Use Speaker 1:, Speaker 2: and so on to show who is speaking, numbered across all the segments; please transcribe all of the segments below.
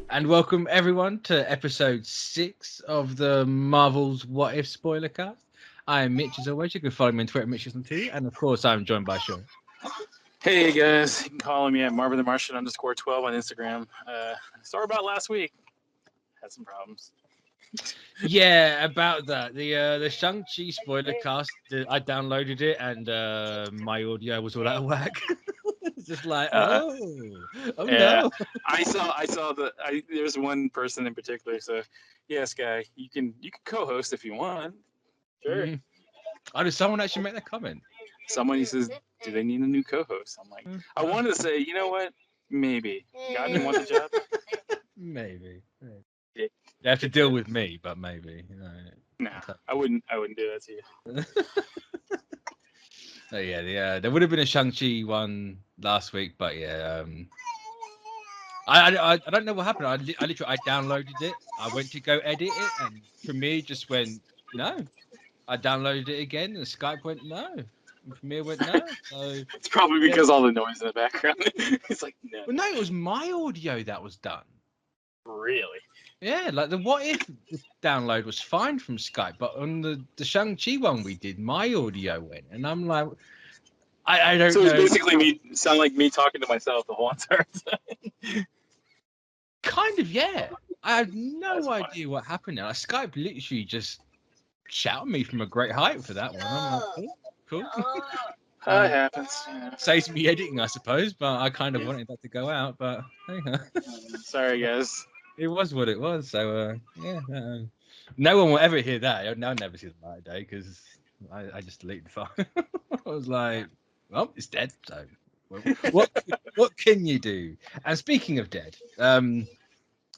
Speaker 1: And welcome everyone to episode 6 of the Marvel's What If Spoilercast. I am Mitch, as always. You can follow me on Twitter, Mitch2, and of course, I'm joined by Sean.
Speaker 2: Hey guys, you can follow me at Marvin the Martian _12 on Instagram. Sorry about last week. Had some problems.
Speaker 1: Yeah, about that. The Shang-Chi Spoilercast, I downloaded it and my audio was all out of whack. It's just like, oh
Speaker 2: Yeah,
Speaker 1: no.
Speaker 2: I saw there's one person in particular. So yes, guy, you can co-host if you want. Sure.
Speaker 1: Oh, did someone actually make that comment?
Speaker 2: Somebody says, do they need a new co-host? I'm like, I wanted to say, you know what? Maybe. God didn't want the job.
Speaker 1: Maybe.
Speaker 2: Yeah.
Speaker 1: You have to deal with me, but maybe.
Speaker 2: Nah, I wouldn't do that to you.
Speaker 1: Oh yeah, there would have been a Shang-Chi one last week, but yeah, I don't know what happened. I literally downloaded it. I went to go edit it, and Premiere just went no. I downloaded it again, and Skype went no. And Premiere went no. So
Speaker 2: it's probably because all the noise in the background. It's like no.
Speaker 1: Well, no, it was my audio that was done.
Speaker 2: Really?
Speaker 1: Yeah, like the What If download was fine from Skype, but on the Shang-Chi one we did, my audio went, and I'm like, I don't know.
Speaker 2: So it's basically sound like me talking to myself the whole entire time.
Speaker 1: Kind of, yeah. I have no idea what happened now. Skype literally just shouted me from a great height for that one. I'm like, cool.
Speaker 2: That happens. Yeah.
Speaker 1: Saves me editing, I suppose, but I kind of wanted that to go out. But hey,
Speaker 2: sorry, guys.
Speaker 1: It was what it was. So yeah, no one will ever hear that. I'll never see the light of day because I just deleted the file. I was like, well, it's dead. So what can you do? And speaking of dead,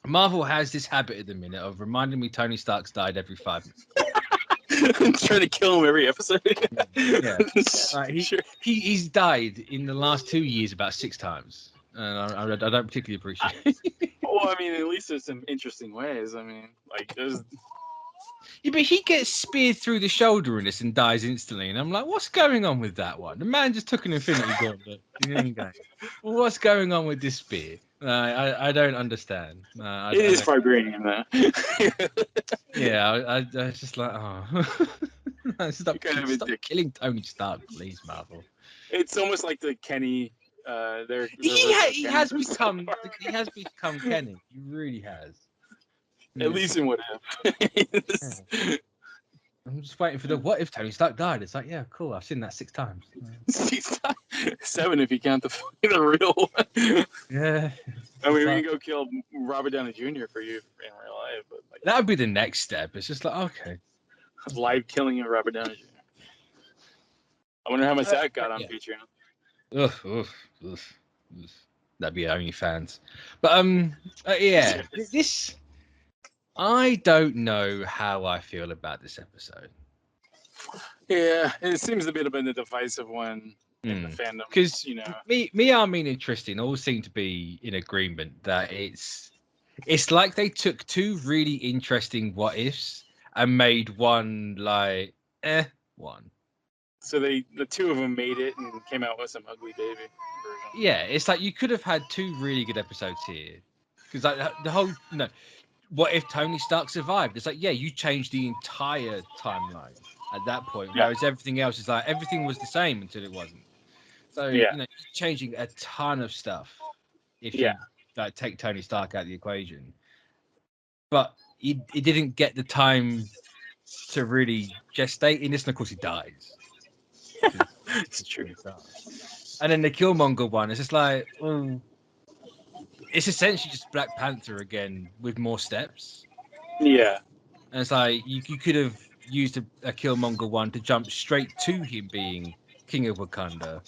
Speaker 1: Marvel has this habit at the minute of reminding me Tony Stark's died every 5 minutes.
Speaker 2: I'm trying to kill him every episode.
Speaker 1: Yeah. He's died in the last 2 years about 6 times. And I don't particularly appreciate it.
Speaker 2: Well, I mean, at least there's some interesting ways. I mean, like, there's...
Speaker 1: Yeah, but he gets speared through the shoulder in this and dies instantly. And I'm like, what's going on with that one? The man just took an Infinity Gauntlet. What's going on with this spear? I don't understand.
Speaker 2: It is vibranium, though.
Speaker 1: Yeah, I was just like, oh. Stop killing Tony Stark, please, Marvel.
Speaker 2: It's almost like the Kenny...
Speaker 1: he has become Kenny. He really has.
Speaker 2: At least in What If.
Speaker 1: Yeah. I'm just waiting for the What If Tony Stark died. It's like, yeah, cool. I've seen that 6 times.
Speaker 2: 7 if you count the real one.
Speaker 1: Yeah.
Speaker 2: I mean, we can go kill Robert Downey Jr. for you in real life, but like,
Speaker 1: that would be the next step. It's just like, okay,
Speaker 2: live killing of Robert Downey Jr. I wonder how much that got on Patreon.
Speaker 1: That'd be OnlyFans. But yeah, this. I don't know how I feel about this episode.
Speaker 2: Yeah, it seems a bit of a divisive one in the fandom.
Speaker 1: Because me, Armin, and Tristan all seem to be in agreement that it's like they took 2 really interesting what ifs and made one like one.
Speaker 2: So the 2 of them made it and came out with some ugly baby version.
Speaker 1: Yeah, it's like you could have had 2 really good episodes here, because like the whole what if Tony Stark survived? It's like, yeah, you changed the entire timeline at that point, whereas everything else is like everything was the same until it wasn't. So changing a ton of stuff if you like take Tony Stark out of the equation, but he didn't get the time to really gestate in this, and of course he dies.
Speaker 2: It's true.
Speaker 1: And then the Killmonger one is just like, it's essentially just Black Panther again with more steps.
Speaker 2: Yeah.
Speaker 1: And it's like you could have used a Killmonger one to jump straight to him being King of Wakanda,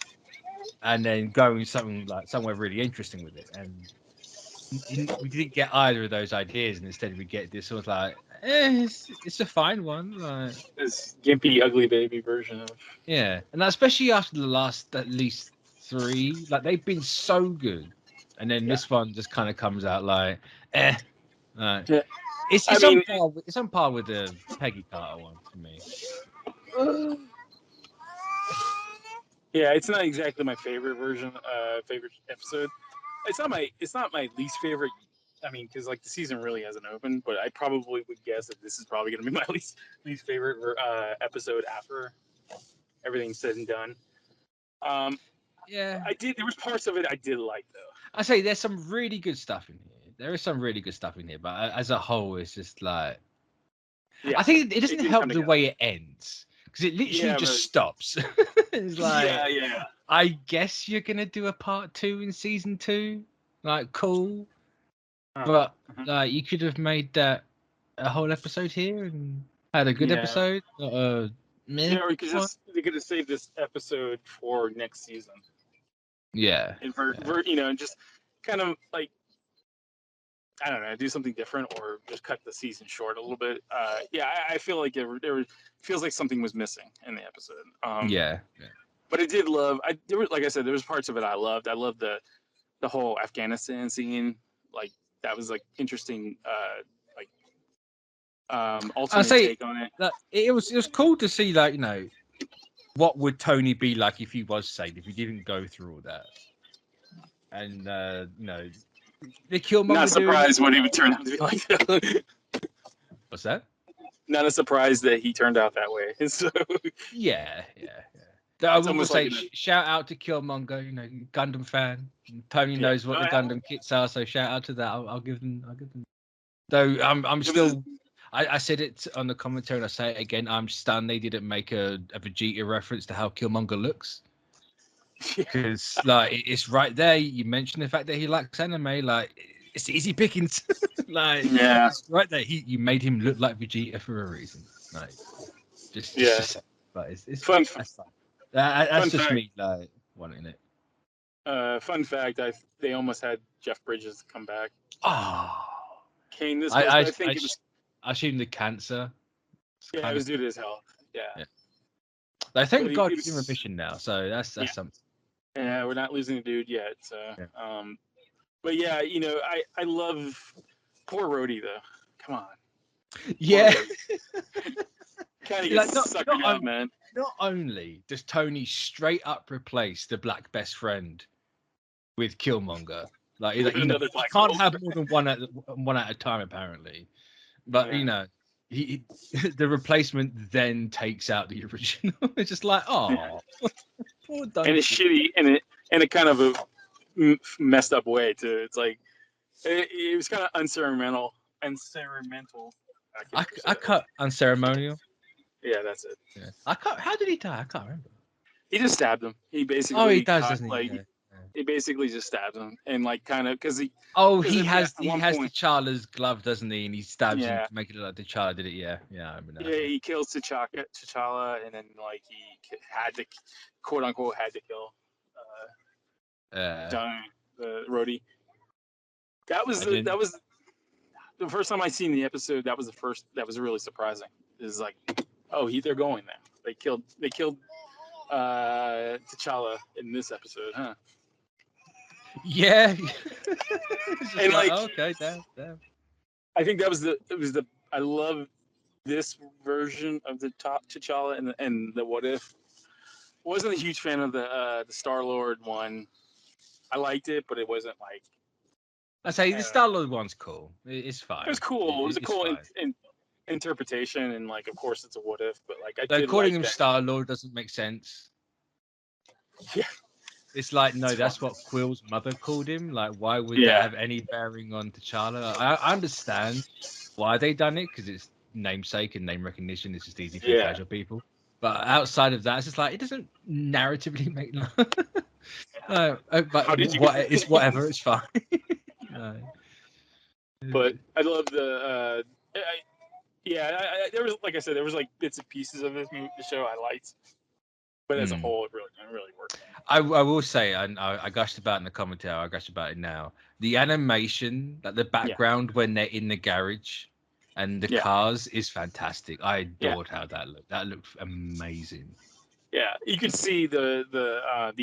Speaker 1: and then going somewhere really interesting with it. And we didn't get either of those ideas, and instead we get this sort of like, it's a fine one. Like,
Speaker 2: this gimpy, ugly baby version of.
Speaker 1: Yeah, and especially after the last at least 3, like they've been so good. And then this one just kind of comes out like, It's on par with the Peggy Carter one for me.
Speaker 2: Yeah, it's not exactly my favorite version, favorite episode. It's not my least favorite I mean, because like the season really hasn't opened, but I probably would guess that this is probably going to be my least favorite episode after everything's said and done.
Speaker 1: Yeah.
Speaker 2: There was parts of it I did like though.
Speaker 1: I say there's some really good stuff in here. There is some really good stuff in here, but as a whole, it's just like I think it doesn't help the way it ends because it literally just stops. It's like I guess you're gonna do a part 2 in season 2. Like cool, but like you could have made that a whole episode here and had a good episode. Or
Speaker 2: we could they could have saved this episode for next season.
Speaker 1: Yeah.
Speaker 2: And and just kind of like I don't know, do something different or just cut the season short a little bit. I feel like there feels like something was missing in the episode. But I did love. Like I said, there was parts of it I loved. I loved the whole Afghanistan scene. Like that was like interesting. Alternate take on it.
Speaker 1: It was cool to see, like, what would Tony be like if he was saved, if he didn't go through all that. And the Killmonger.
Speaker 2: Not surprised what he would turn out to be like.
Speaker 1: What's that?
Speaker 2: Not a surprise that he turned out that way. So
Speaker 1: yeah. I will say, shout out to Killmonger, Gundam fan. Tony knows what the Gundam kits are, so shout out to that. I'll give them. Though I'm still. I said it on the commentary and I say it again. I'm stunned they didn't make a Vegeta reference to how Killmonger looks. Because like it's right there. You mentioned the fact that he likes anime. Like it's easy pickings. It's right there. You made him look like Vegeta for a reason. Like just but it's
Speaker 2: fun.
Speaker 1: That's just me like wanting it.
Speaker 2: Fun fact: they almost had Jeff Bridges come back.
Speaker 1: Oh,
Speaker 2: Kane.
Speaker 1: I assume the cancer.
Speaker 2: It was due to his health. Yeah.
Speaker 1: I thank God he's in remission now, so that's something.
Speaker 2: Yeah, we're not losing the dude yet. So, but yeah, I love poor Rhodey though. Come on.
Speaker 1: Yeah.
Speaker 2: Kind of gets suckered out, man.
Speaker 1: Not only does Tony straight up replace the black best friend with Killmonger, like you can't have more than one at a time apparently, but he the replacement then takes out the original. It's just like poor Duncan.
Speaker 2: And it's shitty in a kind of a messed up way too. It's like it was kind of unceremonial.
Speaker 1: I cut unceremonial.
Speaker 2: Yeah, that's it.
Speaker 1: Yeah. How did he die? I can't remember.
Speaker 2: He just stabbed him. He basically.
Speaker 1: Oh, he does, doesn't he?
Speaker 2: He basically just stabs him and like kind of because he.
Speaker 1: Oh, he has T'Challa's glove, doesn't he? And he stabs him to make it look like T'Challa did it. Yeah, I remember that.
Speaker 2: Yeah, he kills T'Challa, and then like he had to, quote unquote, kill. The Rhodey. That was the first time I seen the episode. That was really surprising. Is like, they're going there. They killed T'Challa in this episode, huh?
Speaker 1: Yeah.
Speaker 2: And like
Speaker 1: okay, damn.
Speaker 2: I think I love this version of the top T'Challa and the What If. Wasn't a huge fan of the Star-Lord one. I liked it, but it wasn't like.
Speaker 1: I say the Star-Lord one's cool. It's fine.
Speaker 2: It was cool. It was a cool interpretation, and like, of course, it's a What If, but like,
Speaker 1: calling him Star-Lord doesn't make sense.
Speaker 2: Yeah.
Speaker 1: It's like, no, that's what Quill's mother called him. Like, why would that have any bearing on T'Challa? I understand why they done it because it's namesake and name recognition. It's just easy for casual people. But outside of that, it's just like it doesn't narratively make. But it's whatever. It's fine.
Speaker 2: But I love the. There was, like I said, there was like bits and pieces of the show I liked. But as a whole, it really worked.
Speaker 1: I will say, and I gushed about it in the commentary, I gushed about it now. The animation, like the background when they're in the garage and the cars is fantastic. I adored how that looked. That looked amazing.
Speaker 2: Yeah, you could see the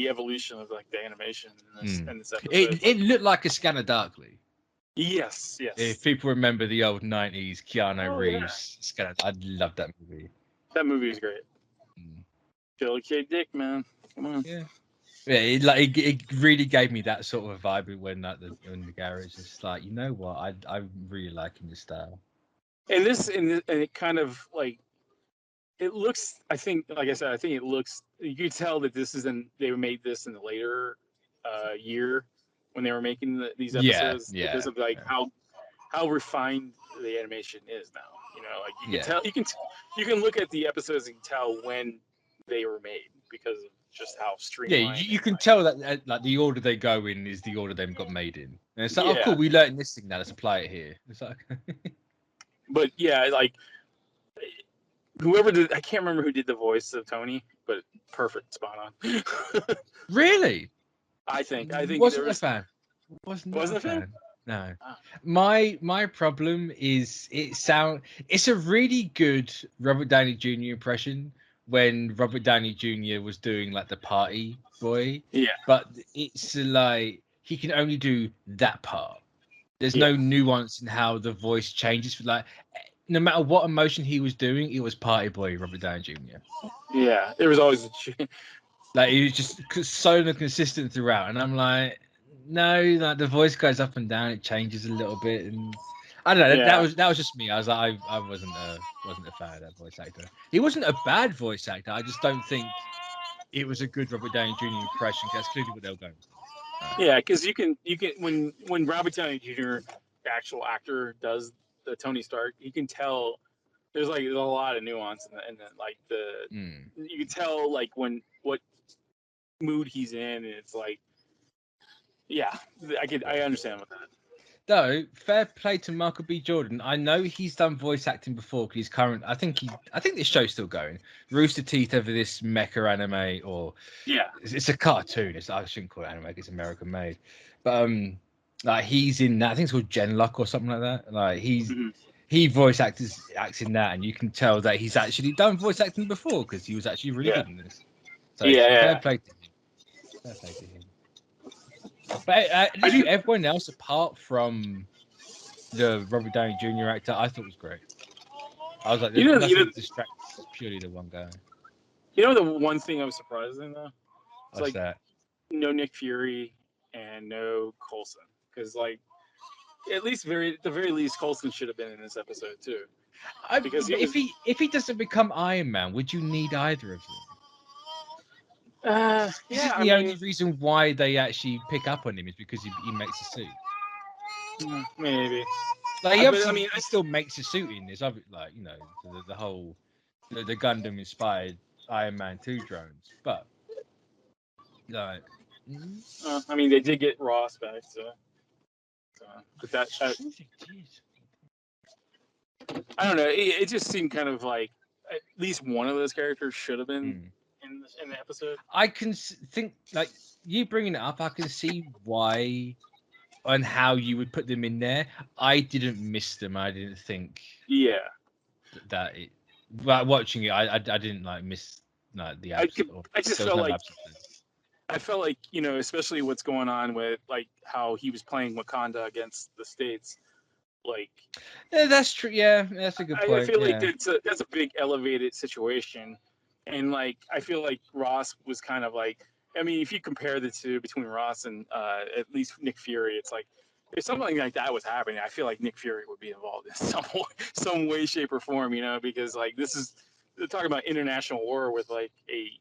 Speaker 2: evolution of like the animation in this episode.
Speaker 1: It looked like a Scanner Darkly.
Speaker 2: Yes.
Speaker 1: If people remember the old 90s Keanu Reeves Scanner, I love that movie.
Speaker 2: That movie is great. Kill K. Dick, man. Come on.
Speaker 1: Yeah. Yeah, it really gave me that sort of vibe when in the garage. It's like, you know what, I'm really liking this style.
Speaker 2: And it kind of like it looks. I think, like I said, I think it looks. You can tell that they made this in the later year when they were making these
Speaker 1: Yeah,
Speaker 2: episodes
Speaker 1: yeah,
Speaker 2: because of like
Speaker 1: yeah.
Speaker 2: how refined the animation is now. You know, like you can
Speaker 1: Yeah.
Speaker 2: tell you can look at the episodes and tell when they were made because of just how
Speaker 1: Yeah,
Speaker 2: streamlined.
Speaker 1: you can tell that like the order they go in is the order they've got made in. And it's like, oh,
Speaker 2: Yeah,
Speaker 1: cool, we learned this thing now. Let's apply it here. It's like,
Speaker 2: but yeah, like whoever did, I can't remember who did the voice of Tony, but perfect, spot on.
Speaker 1: really?
Speaker 2: I think there
Speaker 1: Wasn't a
Speaker 2: was
Speaker 1: fan. Was not a
Speaker 2: wasn't a fan.
Speaker 1: fan. No.
Speaker 2: Ah,
Speaker 1: My problem is it's a really good Robert Downey Jr. impression when Robert Downey Jr. was doing like the party boy,
Speaker 2: yeah,
Speaker 1: but it's like he can only do that part. There's
Speaker 2: yeah,
Speaker 1: no nuance in how the voice changes. Like no matter what emotion he was doing, it was party boy Robert Downey Jr.
Speaker 2: yeah. There was always
Speaker 1: Like he was just so consistent throughout, and I'm like, no, like the voice goes up and down, it changes a little bit, and I don't know.
Speaker 2: yeah,
Speaker 1: That was just me. I was like, I wasn't a fan of that voice actor. He wasn't a bad voice actor. I just don't think it was a good Robert Downey Jr. impression. 'Cause that's clearly what they were going for.
Speaker 2: yeah. Because you can when Robert Downey Jr. the actual actor does the Tony Stark, you can tell there's a lot of nuance in the like
Speaker 1: Mm.
Speaker 2: you can tell like when what mood he's in, and it's like yeah, I understand with that.
Speaker 1: Though, fair play to Michael B. Jordan. I know he's done voice acting before because he's current. I think this show's still going. Rooster Teeth over this mecha anime, or
Speaker 2: Yeah,
Speaker 1: it's a cartoon. I shouldn't call it anime. It's American made, but like he's in that. I think it's called Genlock or something like that. Like
Speaker 2: hmm
Speaker 1: he acts in that, and you can tell that he's actually done voice acting before because he was actually really
Speaker 2: yeah,
Speaker 1: good in this. So
Speaker 2: yeah,
Speaker 1: fair
Speaker 2: yeah.
Speaker 1: play to him. Fair play to him. But
Speaker 2: I
Speaker 1: literally
Speaker 2: do.
Speaker 1: everyone else apart from the Robert Downey Jr. actor, I thought was great. I was like, there's
Speaker 2: You
Speaker 1: nothing
Speaker 2: know,
Speaker 1: that distracts purely the one guy.
Speaker 2: the one thing I was surprised in though, it's
Speaker 1: What's
Speaker 2: like
Speaker 1: that?
Speaker 2: no Nick Fury and no Coulson, because like at the very least Coulson should have been in this episode too, because he was.
Speaker 1: If he doesn't become Iron Man, would you need either of them? This
Speaker 2: Yeah,
Speaker 1: is
Speaker 2: I
Speaker 1: the only
Speaker 2: mean,
Speaker 1: reason why they actually pick up on him is because he makes a suit.
Speaker 2: maybe.
Speaker 1: Like he
Speaker 2: But I
Speaker 1: obviously
Speaker 2: mean,
Speaker 1: he still makes a suit in this. Like you know the whole the Gundam inspired Iron Man 2 drones, but like. Mm,
Speaker 2: I mean, they did get Ross back, so but that
Speaker 1: true they did.
Speaker 2: I don't know. It just seemed kind of like at least one of those characters should have been
Speaker 1: Mm.
Speaker 2: in the episode.
Speaker 1: I can think like you bringing it up. I can see why and how you would put them in there. I didn't miss them. I didn't think
Speaker 2: Yeah,
Speaker 1: that it. But watching it, I didn't like miss like the abs. Or,
Speaker 2: I just
Speaker 1: there was
Speaker 2: felt
Speaker 1: no
Speaker 2: like
Speaker 1: absence.
Speaker 2: especially what's going on with like how he was playing Wakanda against the states. Like,
Speaker 1: Yeah, that's true. Yeah, that's a good
Speaker 2: I
Speaker 1: point.
Speaker 2: feel like
Speaker 1: Yeah.
Speaker 2: that's a big elevated situation, and like I feel like Ross was kind of like. I mean, if you compare the two between Ross and at least Nick Fury, it's like if something like that was happening, I feel like Nick Fury would be involved in some way, shape, or form. Because like this is they're talking about international war with like a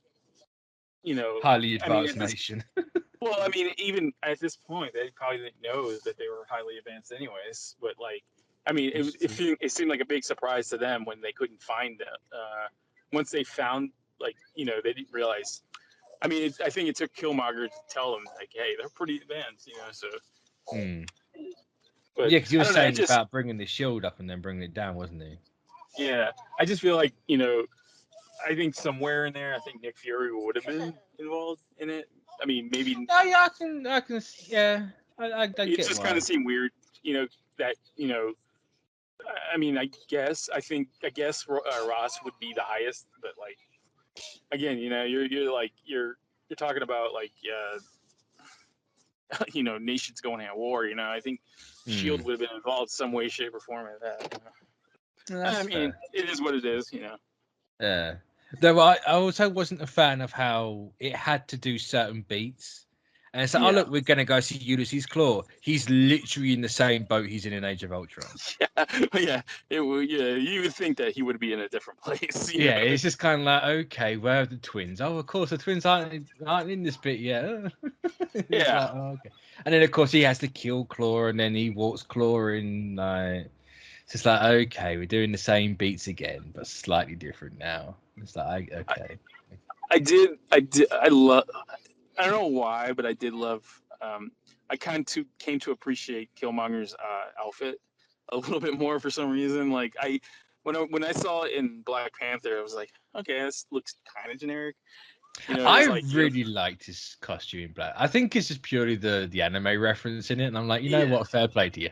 Speaker 1: Highly
Speaker 2: I mean,
Speaker 1: advanced nation.
Speaker 2: well, I mean, even at this point, they probably didn't know that they were highly advanced, anyways. But like, I mean,
Speaker 1: That's true.
Speaker 2: it seemed like a big surprise to them when they couldn't find them. Once they found, like, they didn't realize. I mean, I think it took Killmonger to tell them, like, hey, they're pretty advanced. So,
Speaker 1: Hmm.
Speaker 2: but
Speaker 1: Yeah, because he
Speaker 2: I
Speaker 1: was
Speaker 2: don't know.
Speaker 1: saying about bringing the shield up and then bringing it down, wasn't he?
Speaker 2: Yeah, I just feel like I think somewhere in there, I think Nick Fury would have been involved in it. I mean, maybe
Speaker 1: Oh, yeah, I can, yeah, I
Speaker 2: it
Speaker 1: get
Speaker 2: just kind
Speaker 1: why.
Speaker 2: of seemed weird, that I mean, I guess Ross would be the highest, but like again, you're talking about like nations going at war. I think Shield
Speaker 1: Hmm.
Speaker 2: would have been involved some way, shape, or form in that. I
Speaker 1: That's
Speaker 2: mean,
Speaker 1: fair.
Speaker 2: it is what it is.
Speaker 1: Yeah. Though I also wasn't a fan of how it had to do certain beats. And it's like, oh,
Speaker 2: Yeah.
Speaker 1: look, we're going to go see Ulysses Claw. He's literally in the same boat he's in Age of Ultron.
Speaker 2: Yeah, yeah. You would think that he would be in a different place. You
Speaker 1: Yeah,
Speaker 2: know?
Speaker 1: it's just kind of like, okay, where are the twins? Oh, of course, the twins aren't in this bit yet. It's
Speaker 2: Yeah.
Speaker 1: like, oh, okay. And then, of course, he has to kill Claw, and then he walks Claw in. Like, it's just like, okay, we're doing the same beats again, but slightly different now. It's like, okay.
Speaker 2: I love. I don't know why, but I did love. I kind of came to appreciate Killmonger's outfit a little bit more for some reason. Like when I saw it in Black Panther, I was like, okay, this looks kind of generic. You know,
Speaker 1: I
Speaker 2: it's like
Speaker 1: really liked his costume in black. I think it's just purely the anime reference in it, and I'm like, you know
Speaker 2: yeah,
Speaker 1: what? Fair play to you.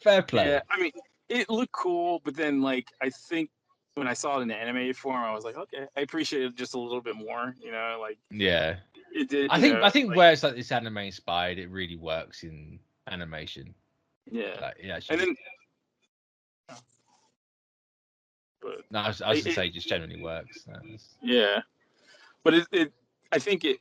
Speaker 1: Fair
Speaker 2: yeah.
Speaker 1: play.
Speaker 2: I mean, it looked cool, but then like I think when I saw it in the anime form, I was like, okay, I appreciate it just a little bit more. You know, like
Speaker 1: Yeah.
Speaker 2: it did.
Speaker 1: I
Speaker 2: You
Speaker 1: think
Speaker 2: know,
Speaker 1: I think
Speaker 2: like
Speaker 1: where it's like this anime inspired, it really works in animation.
Speaker 2: yeah.
Speaker 1: Like it
Speaker 2: And
Speaker 1: actually.
Speaker 2: then, but
Speaker 1: No, I was to say, it just generally works.
Speaker 2: yeah, but I think it.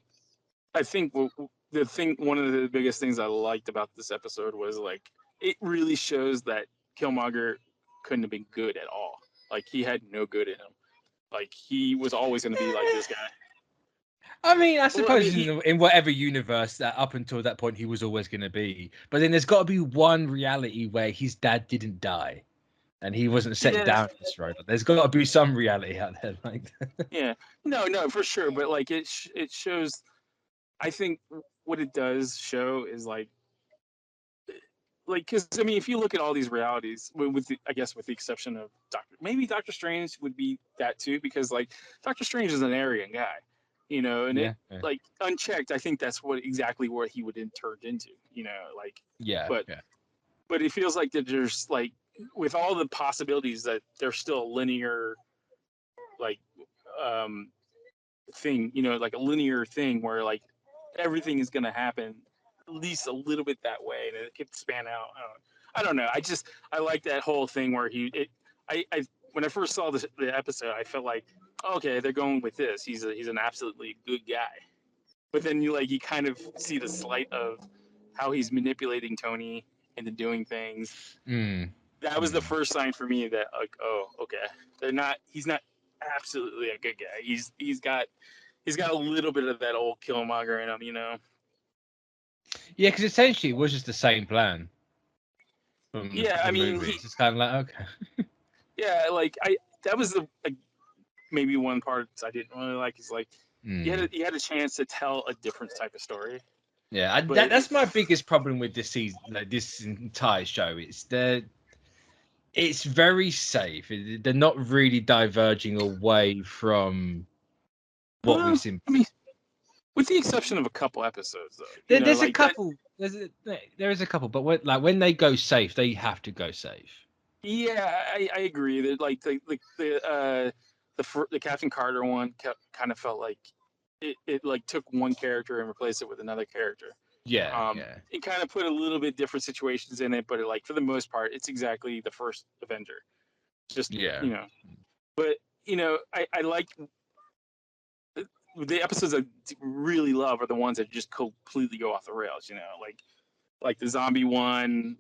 Speaker 2: I think one of the biggest things I liked about this episode was like it really shows that Killmonger couldn't have been good at all. Like he had no good in him. Like he was always going to be like this guy.
Speaker 1: I mean, I
Speaker 2: Well, I
Speaker 1: suppose
Speaker 2: mean,
Speaker 1: in whatever universe that up until that point he was always going to be. But then there's got to be one reality where his dad didn't die and he wasn't set
Speaker 2: yeah,
Speaker 1: down this road. There's got to be some reality out there, like.
Speaker 2: yeah, no, for sure. But like it shows. I think what it does show is like because I mean if you look at all these realities I guess with the exception of Doctor Strange would be that too because like Doctor Strange is an arrogant guy, you know, and it
Speaker 1: Yeah, yeah,
Speaker 2: like unchecked I think that's exactly what he would have turned into, you know, like
Speaker 1: yeah,
Speaker 2: but
Speaker 1: yeah.
Speaker 2: but it feels like that there's like with all the possibilities that there's still a linear like um thing, you know, like a linear thing where like everything is going to happen at least a little bit that way and it could span out. I don't know. I like that whole thing where I when I first saw the episode, I felt like, okay, they're going with this. He's an absolutely good guy. But then you kind of see the slight of how he's manipulating Tony into doing things.
Speaker 1: Mm,
Speaker 2: That was the first sign for me that like, oh, okay, he's not absolutely a good guy. He's got a little bit of that old Killmonger in him, you know.
Speaker 1: Yeah, because essentially it was just the same plan from
Speaker 2: Yeah, I
Speaker 1: the
Speaker 2: mean,
Speaker 1: movie. It's just kind of like, okay.
Speaker 2: yeah, like that was the like, maybe one part I didn't really like is like he had a chance to tell a different type of story.
Speaker 1: Yeah,
Speaker 2: But
Speaker 1: that's my biggest problem with this season, like this entire show. It's very safe. They're not really diverging away from what we've seen.
Speaker 2: I mean, with the exception of a couple episodes, though,
Speaker 1: There's a
Speaker 2: like that.
Speaker 1: couple. There is a couple, but when they go safe, they have to go safe.
Speaker 2: Yeah, I agree that like the Captain Carter one kind of felt like it like took one character and replaced it with another character.
Speaker 1: Yeah, yeah,
Speaker 2: It kind of put a little bit different situations in it, but like for the most part, it's exactly the first Avenger. Just
Speaker 1: yeah.
Speaker 2: but I like the episodes I really love are the ones that just completely go off the rails. You know, like the zombie one,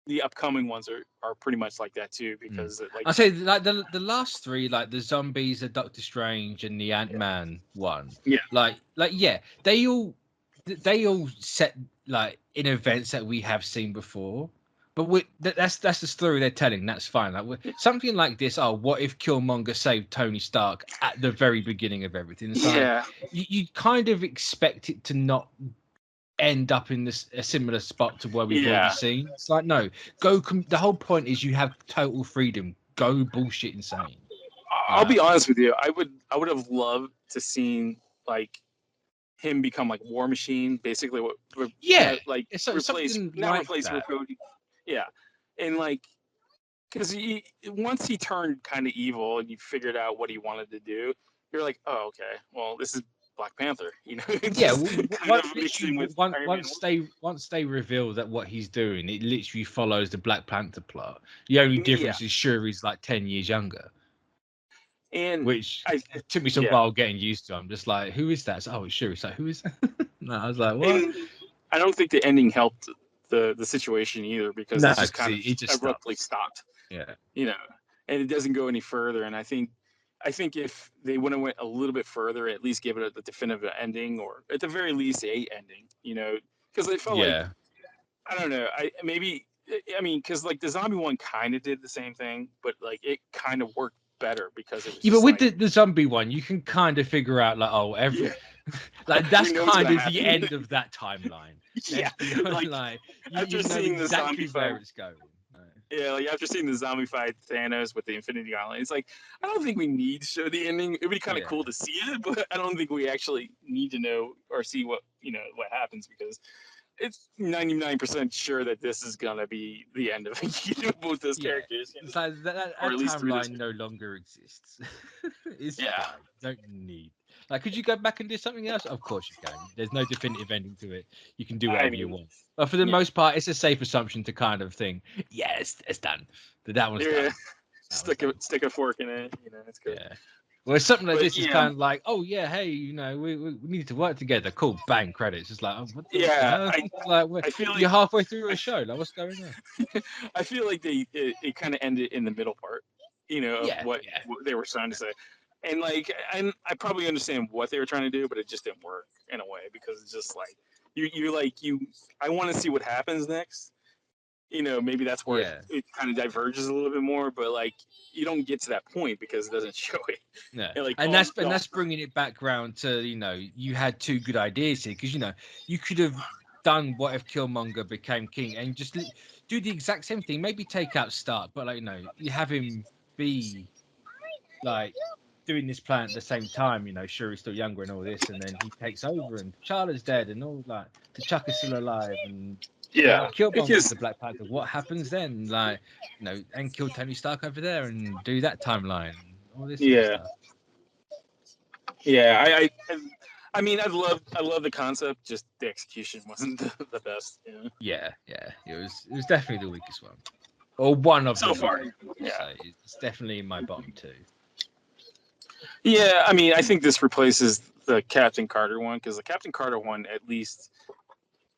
Speaker 2: the upcoming ones are pretty much like that too because like
Speaker 1: I say like the last three, like the zombies, the Doctor Strange, and the Ant-Man one.
Speaker 2: yeah
Speaker 1: Like yeah, they all set like in events that we have seen before. But that's the story they're telling. That's fine. Like something like this. Oh, what if Killmonger saved Tony Stark at the very beginning of everything? It's
Speaker 2: yeah.
Speaker 1: you kind of expect it to not end up in a similar spot to where we've already seen. It's like no, the whole point is you have total freedom. Go bullshit insane.
Speaker 2: I'll be honest with you. I would have loved to seen like him become like War Machine, basically what like replace not
Speaker 1: like
Speaker 2: replace
Speaker 1: that.
Speaker 2: Cody. Yeah, and like because once he turned kind of evil and you figured out what he wanted to do, you're like, oh okay, well this is Black Panther, you know?
Speaker 1: Yeah, once they reveal that what he's doing, it literally follows the Black Panther plot. The only difference is Shuri's like 10 years younger.
Speaker 2: And
Speaker 1: which
Speaker 2: it
Speaker 1: took me some while getting used to. I'm just like, who is that? So, oh, sure. So who is that? No, I was like, what?
Speaker 2: And I don't think the ending helped the situation either, because
Speaker 1: No,
Speaker 2: it just kind of
Speaker 1: it just
Speaker 2: abruptly stopped.
Speaker 1: Yeah.
Speaker 2: And it doesn't go any further. And I think if they would have went a little bit further, at least give it a definitive ending, or at the very least a ending, because it felt like, I don't know, because like the zombie one kind of did the same thing, but like it kind of worked better because it was
Speaker 1: but with the zombie one, you can kind of figure out like, oh, like that's kind of the end of that timeline.
Speaker 2: Yeah,
Speaker 1: you know exactly where it's going.
Speaker 2: Yeah, like after seeing the zombie fight Thanos with the Infinity Gauntlet, it's like, I don't think we need to show the ending. It'd be kind of cool to see it, but I don't think we actually need to know or see what happens, because it's 99% sure that this is gonna be the end of both those characters.
Speaker 1: It's like that timeline no longer exists. It's fine. Don't need. Like, could you go back and do something else? Of course you can. There's no definitive ending to it. You can do whatever you want. But for the most part, it's a safe assumption to kind of think, it's done. That one's done.
Speaker 2: Stick a fork in it. It's good.
Speaker 1: Yeah. Well, something like this is kind of like, oh yeah, hey, we need to work together. Cool, bang, credits. It's like, oh, what the hell? I feel like you're halfway through a show. Like, what's going on?
Speaker 2: I feel like it kind of ended in the middle part, of what they were trying to say, and like, I probably understand what they were trying to do, but it just didn't work in a way, because it's just like I want to see what happens next. Maybe that's where it kind of diverges a little bit more, but like you don't get to that point because it doesn't show it.
Speaker 1: Yeah, and that's bringing it back around to you had two good ideas here, because you could have done what if Killmonger became king and just do the exact same thing. Maybe take out Stark, but like you have him be like doing this plan at the same time. Shuri's still younger and all this, and then he takes over and T'Challa's dead and all that. T'Challa's still alive and. Killmonger's the Black Panther. What happens then? Like, and kill Tony Stark over there and do that timeline. All this sort of stuff.
Speaker 2: Yeah, I mean, I love the concept. Just the execution wasn't the best.
Speaker 1: Yeah. It was definitely the weakest one, or one of
Speaker 2: so far.
Speaker 1: Yeah, so it's definitely in my bottom two.
Speaker 2: Yeah, I mean, I think this replaces the Captain Carter one, because the Captain Carter one, at least.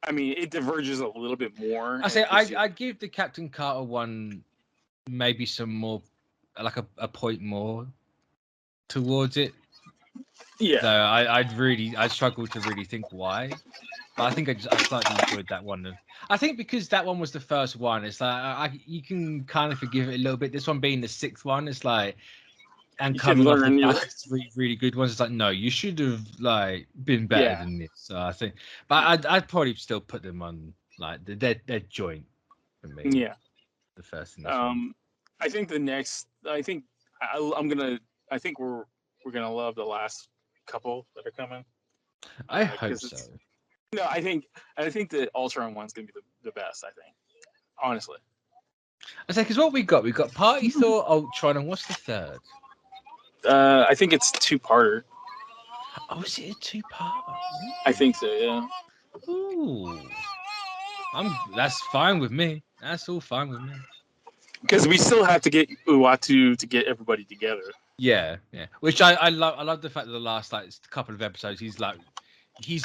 Speaker 2: I mean, it diverges a little bit more.
Speaker 1: I'd give the Captain Carter one maybe some more, like a point more towards it.
Speaker 2: Yeah.
Speaker 1: So I struggled to really think why, but I think I slightly enjoyed that one. I think because that one was the first one, it's like you can kind of forgive it a little bit. This one being the sixth one, it's like. And coming off the back of three really good ones, it's like, no, you should have like been better than this. So I think, but I'd probably still put them on like they're joint for me.
Speaker 2: Yeah,
Speaker 1: the first.
Speaker 2: I think the next. I think we're gonna love the last couple that are coming.
Speaker 1: I hope so.
Speaker 2: No, I think the Ultron one's gonna be the best. I think, honestly.
Speaker 1: I say, because what we got Party Thor, Ultron, and what's the third?
Speaker 2: I think it's two-parter.
Speaker 1: Oh, is it a two-part?
Speaker 2: I think so, yeah.
Speaker 1: Ooh. That's fine with me. That's all fine with me.
Speaker 2: Because we still have to get Uatu to get everybody together.
Speaker 1: Yeah. Which I love. I love the fact that the last couple of episodes, he's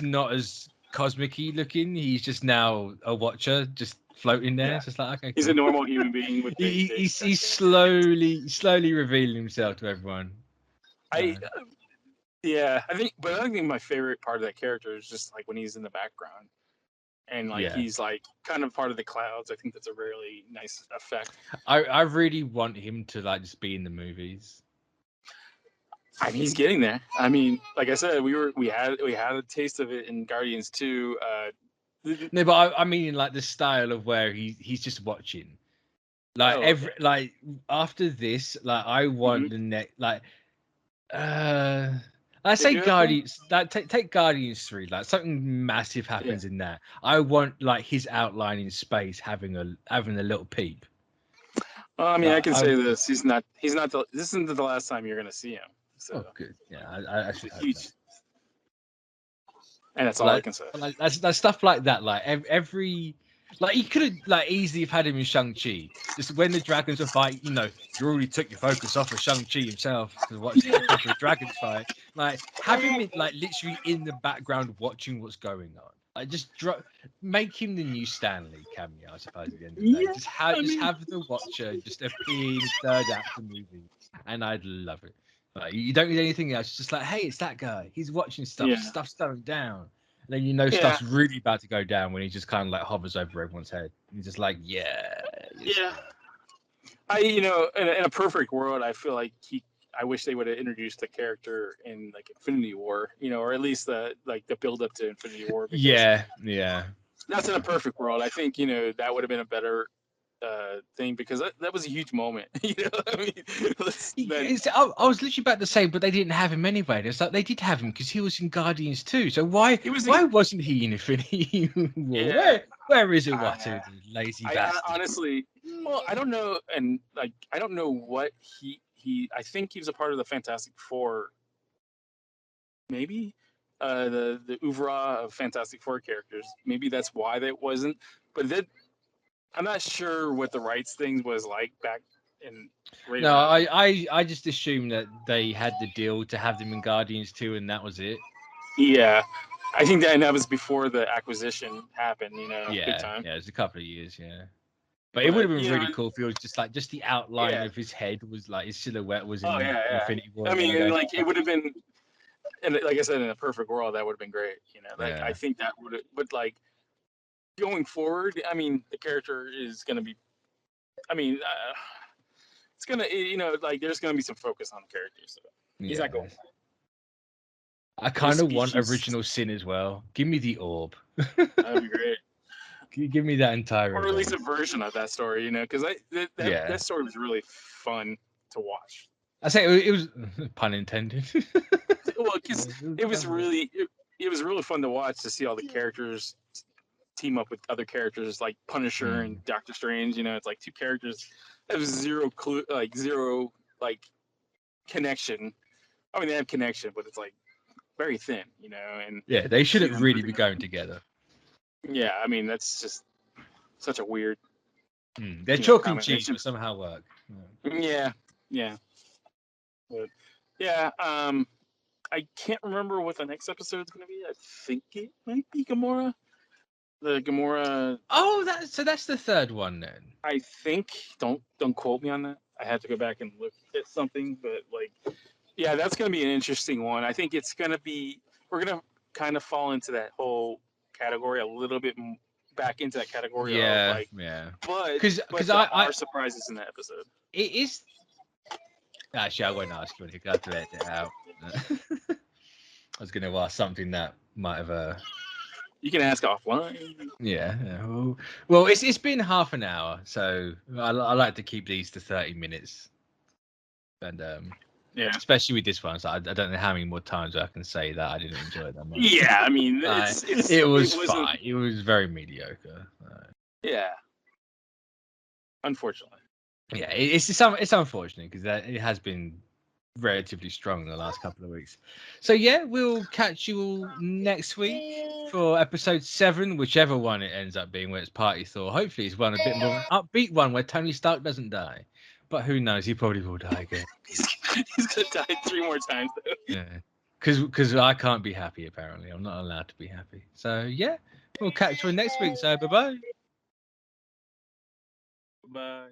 Speaker 1: not as cosmic-y looking. He's just now a watcher, just floating there. Yeah. It's just like, okay,
Speaker 2: he's a normal human being. With
Speaker 1: he's slowly revealing himself to everyone.
Speaker 2: I think my favorite part of that character is just like when he's in the background and he's like kind of part of the clouds. I think that's a really nice effect.
Speaker 1: I really want him to like just be in the movies.
Speaker 2: I mean, he's getting there. I mean, like I said, we had a taste of it in Guardians 2.
Speaker 1: No, but I mean like the style of where he's just watching. Like after this, like I want the next I say Guardians. Take Guardians 3. Like something massive happens in that. I want like his outline in space having a little peep.
Speaker 2: Well, I mean, I can say this: he's not. This isn't the last time you're going to see him. So.
Speaker 1: Oh, good. Yeah, I actually hope
Speaker 2: huge. And that's all I can say.
Speaker 1: Like, that's stuff like that. Like every Like he could have like easily have had him in Shang-Chi. Just when the dragons are fighting, you already took your focus off of Shang-Chi himself to watch the proper dragons fight. Like have him like literally in the background watching what's going on. Like just make him the new Stanley cameo, I suppose. At the end of the day, just have the Watcher just appear in the third act of the movie, and I'd love it. Like you don't need anything else. It's just like, hey, it's that guy. He's watching stuff.
Speaker 2: Yeah.
Speaker 1: Stuff's going down. And then stuff's really about to go down when he just kind of like hovers over everyone's head. He's just like, yeah.
Speaker 2: In a perfect world, I feel like I wish they would have introduced the character in like Infinity War, or at least the build up to Infinity War.
Speaker 1: Yeah.
Speaker 2: That's in a perfect world. I think that would have been a better thing, because that was a huge moment. I
Speaker 1: was literally about to say, but they didn't have him anyway. It's like they did have him because he was in Guardians too. So why wasn't he in Infinity War?
Speaker 2: Yeah.
Speaker 1: Where is it? What the lazy bastard?
Speaker 2: Honestly, well, I don't know, and I don't know what he. I think he was a part of the Fantastic Four. Maybe the oeuvre of Fantastic Four characters. Maybe that's why that wasn't. But I'm not sure what the rights thing was like back in.
Speaker 1: No, I just assumed that they had the deal to have them in Guardians 2, and that was it.
Speaker 2: Yeah, I think that was before the acquisition happened. Big time.
Speaker 1: Yeah, it was a couple of years. Yeah, but it would have been really cool if it was just the outline of his head was like his silhouette was in Infinity War.
Speaker 2: I mean, it would have been, and like I said, in a perfect world, that would have been great. I think that would have, but going forward, I mean, the character is going to be, I mean, it's going to, there's going to be some focus on the character. So he's not going.
Speaker 1: I kind of want Original Sin as well. Give me the orb.
Speaker 2: That'd be great.
Speaker 1: Give me that entire.
Speaker 2: Or at least a version of that story, because that story was really fun to watch.
Speaker 1: I say it was pun intended.
Speaker 2: Well, because it was really fun to watch, to see all the characters team up with other characters like Punisher and Doctor Strange. It's like two characters that have zero connection. I mean, they have connection, but it's very thin, and
Speaker 1: they shouldn't really be going together.
Speaker 2: Yeah, I mean, that's just such a weird.
Speaker 1: They're chalk and cheese, but somehow work.
Speaker 2: Yeah. But I can't remember what the next episode's going to be. I think it might be Gamora. The Gamora.
Speaker 1: Oh, that's the third one then.
Speaker 2: I think. Don't quote me on that. I had to go back and look at something, but that's going to be an interesting one. I think it's going to be. We're going to kind of fall into that whole category a little bit back into that category. But because there are surprises in that episode.
Speaker 1: It is. Actually, I won't ask you anything. I have to edit it out. I was going to ask something that might have.
Speaker 2: You can ask offline.
Speaker 1: Yeah. Well, it's been half an hour, so I like to keep these to 30 minutes. And especially with this one, so I don't know how many more times I can say that I didn't enjoy it that much.
Speaker 2: Yeah, I mean,
Speaker 1: it was fine. It was very mediocre.
Speaker 2: Yeah. Unfortunately.
Speaker 1: Yeah, it's unfortunate because it has been relatively strong in the last couple of weeks. So we'll catch you all next week for episode 7, whichever one it ends up being, where it's Party Thor. Hopefully it's one a bit more of an upbeat one where Tony Stark doesn't die. But who knows? He probably will die again.
Speaker 2: He's gonna die 3 more times though.
Speaker 1: Yeah, because I can't be happy. Apparently, I'm not allowed to be happy. So we'll catch you next week. So bye.
Speaker 2: Bye.